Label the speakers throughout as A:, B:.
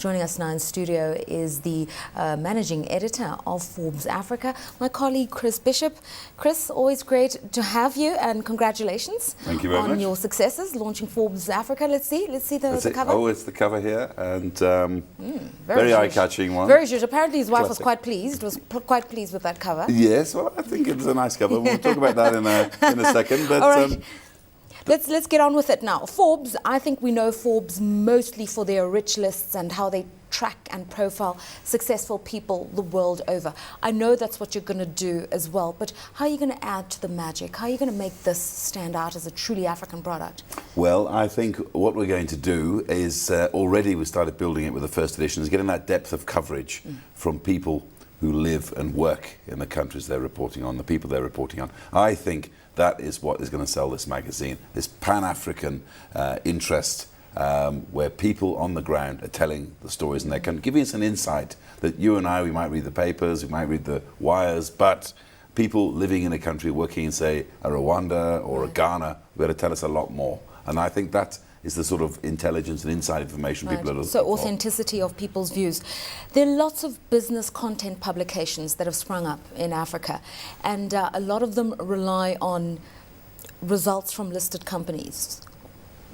A: Joining us now in studio is the managing editor of Forbes Africa, my colleague Chris Bishop. Chris, always great to have you, and congratulations.
B: Thank you very much.
A: On your successes, launching Forbes Africa. Let's see the cover.
B: Oh, it's the cover here, and very eye-catching one.
A: Very good. Apparently his wife was quite pleased with that cover.
B: Yes, well, I think it was a nice cover. We'll talk about that in a second. But,
A: all right. Let's get on with it now. Forbes, I think we know Forbes mostly for their rich lists and how they track and profile successful people the world over. I know that's what you're going to do as well, but how are you going to add to the magic? How are you going to make this stand out as a truly African product?
B: Well, I think what we're going to do is already we started building it with the first edition, is getting that depth of coverage from people who live and work in the countries they're reporting on, the people they're reporting on. I think that is what is going to sell this magazine, this Pan-African interest, where people on the ground are telling the stories, and they can give us an insight that you and I, we might read the papers, we might read the wires, but people living in a country working in, say, a Rwanda or a Ghana, are going to tell us a lot more. And I think that is the sort of intelligence and inside information people are looking for.
A: So authenticity of people's views. There are lots of business content publications that have sprung up in Africa, and a lot of them rely on results from listed companies,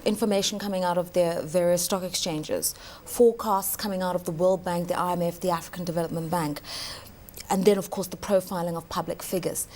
A: information coming out of their various stock exchanges, forecasts coming out of the World Bank, the IMF, the African Development Bank, and then of course the profiling of public figures.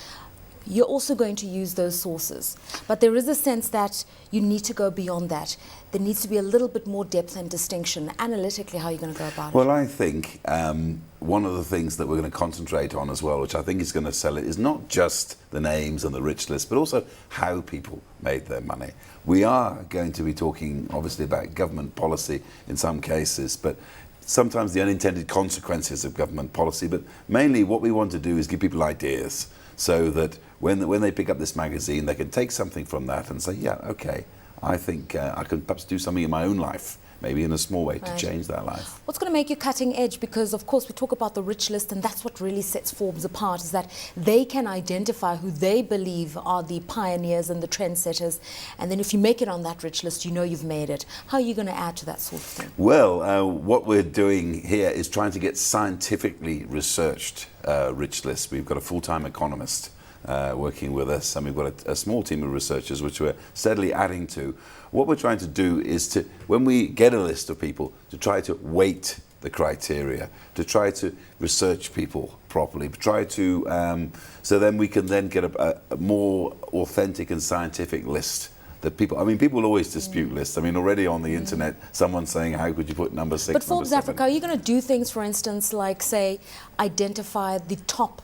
A: You're also going to use those sources, but there is a sense that you need to go beyond that. There needs to be a little bit more depth and distinction. Analytically, how are you going to go about it?
B: Well, I think one of the things that we're going to concentrate on as well, which I think is going to sell it, is not just the names and the rich list, but also how people made their money. We are going to be talking, obviously, about government policy in some cases, but sometimes the unintended consequences of government policy. But mainly what we want to do is give people ideas, so that when they pick up this magazine, they can take something from that and say, yeah, okay, I think I can perhaps do something in my own life, maybe in a small way, to change their life.
A: What's going to make you cutting edge? Because, of course, we talk about the rich list, and that's what really sets Forbes apart, is that they can identify who they believe are the pioneers and the trendsetters. And then if you make it on that rich list, you know you've made it. How are you going to add to that sort of thing?
B: Well, what we're doing here is trying to get scientifically researched rich lists. We've got a full-time economist working with us, and we've got a small team of researchers which we're steadily adding to. What we're trying to do is to, when we get a list of people, to try to weight the criteria, to try to research people properly, try to, so then we can then get a more authentic and scientific list. That people, I mean, people will always dispute lists. I mean, already on the internet, someone's saying, how could you put number 6,
A: But Forbes Africa, are you going to do things, for instance, like, say, identify the top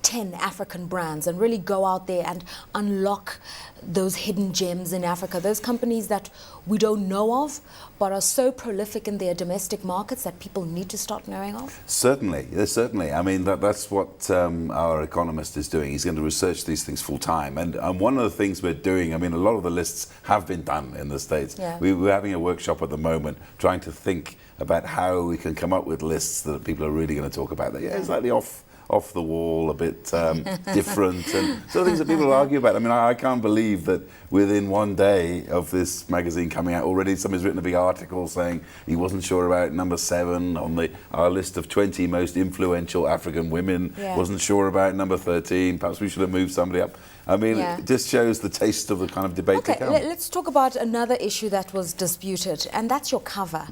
A: 10 African brands and really go out there and unlock those hidden gems in Africa, those companies that we don't know of but are so prolific in their domestic markets that people need to start knowing of?
B: Certainly, yes, certainly. I mean, that's what our economist is doing. He's going to research these things full time. And one of the things we're doing, I mean, a lot of the lists have been done in the States.
A: Yeah.
B: We're having a workshop at the moment trying to think about how we can come up with lists that people are really going to talk about. They're slightly off the wall, a bit different, and so things that people argue about. I mean, I can't believe that within one day of this magazine coming out, already somebody's written a big article saying he wasn't sure about number 7 on our list of 20 most influential African women, wasn't sure about number 13, perhaps we should have moved somebody up. I mean, it just shows the taste of the kind of debate to come.
A: Let's talk about another issue that was disputed, and that's your cover.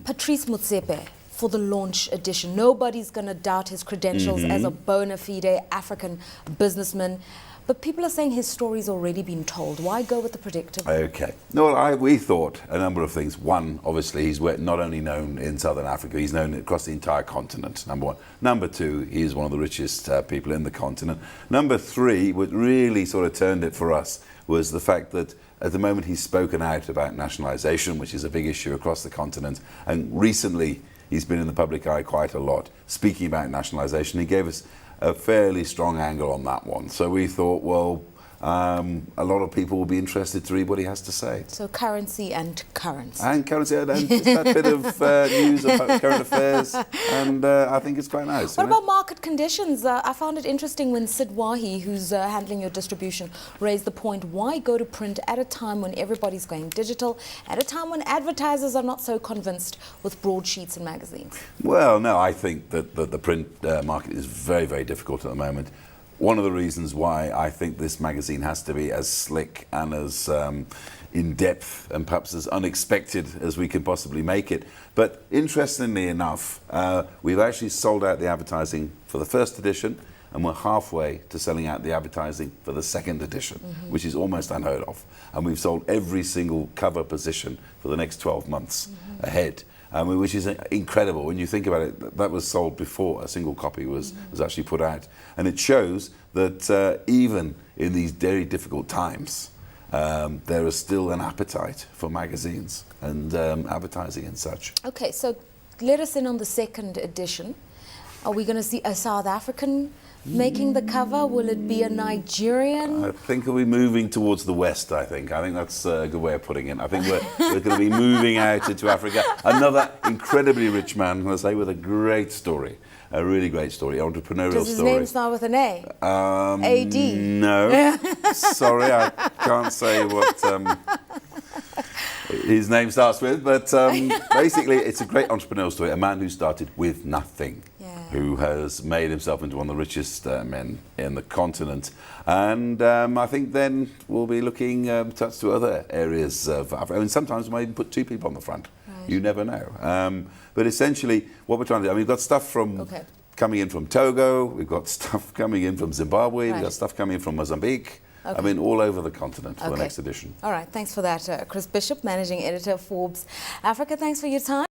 A: Patrice Motsepe, for the launch edition. Nobody's going to doubt his credentials as a bona fide African businessman. But people are saying his story's already been told. Why go with the predictive?
B: Okay. No, we thought a number of things. One, obviously, he's not only known in Southern Africa, he's known across the entire continent, number one. Number two, he's one of the richest people in the continent. Number three, what really sort of turned it for us was the fact that at the moment he's spoken out about nationalisation, which is a big issue across the continent. And recently, he's been in the public eye quite a lot, speaking about nationalisation. He gave us a fairly strong angle on that one. So we thought, well, a lot of people will be interested to read what he has to say.
A: So currency and currents.
B: And currency, and just that bit of news about current affairs, and I think it's quite nice.
A: What about market conditions? I found it interesting when Sid Wahi, who's handling your distribution, raised the point, why go to print at a time when everybody's going digital, at a time when advertisers are not so convinced with broadsheets and magazines? Well,
B: no, I think that the print market is very, very difficult at the moment. One of the reasons why I think this magazine has to be as slick and as in-depth and perhaps as unexpected as we can possibly make it. But interestingly enough, we've actually sold out the advertising for the first edition, and we're halfway to selling out the advertising for the second edition, which is almost unheard of. And we've sold every single cover position for the next 12 months ahead. Which is incredible. When you think about it, that was sold before a single copy was actually put out. And it shows that even in these very difficult times, there is still an appetite for magazines and advertising and such.
A: Okay, so let us in on the second edition. Are we going to see a South African making the cover? Will it be a Nigerian?
B: I think we'll be moving towards the West, I think. I think that's a good way of putting it. I think we're going to be moving out into Africa. Another incredibly rich man, let's say, with a great story. A really great story, entrepreneurial story.
A: Does his name start with an A? A-D?
B: No. Sorry, I can't say what his name starts with, but basically it's a great entrepreneurial story. A man who started with nothing. Who has made himself into one of the richest men in the continent. And I think then we'll be looking to other areas of Africa. I mean, sometimes we might even put two people on the front. Right. You never know. But essentially, what we're trying to do, I mean, we've got stuff from coming in from Togo, we've got stuff coming in from Zimbabwe, we've got stuff coming in from Mozambique. I mean, all over the continent for the next edition.
A: All right, thanks for that, Chris Bishop, Managing Editor of Forbes Africa. Thanks for your time.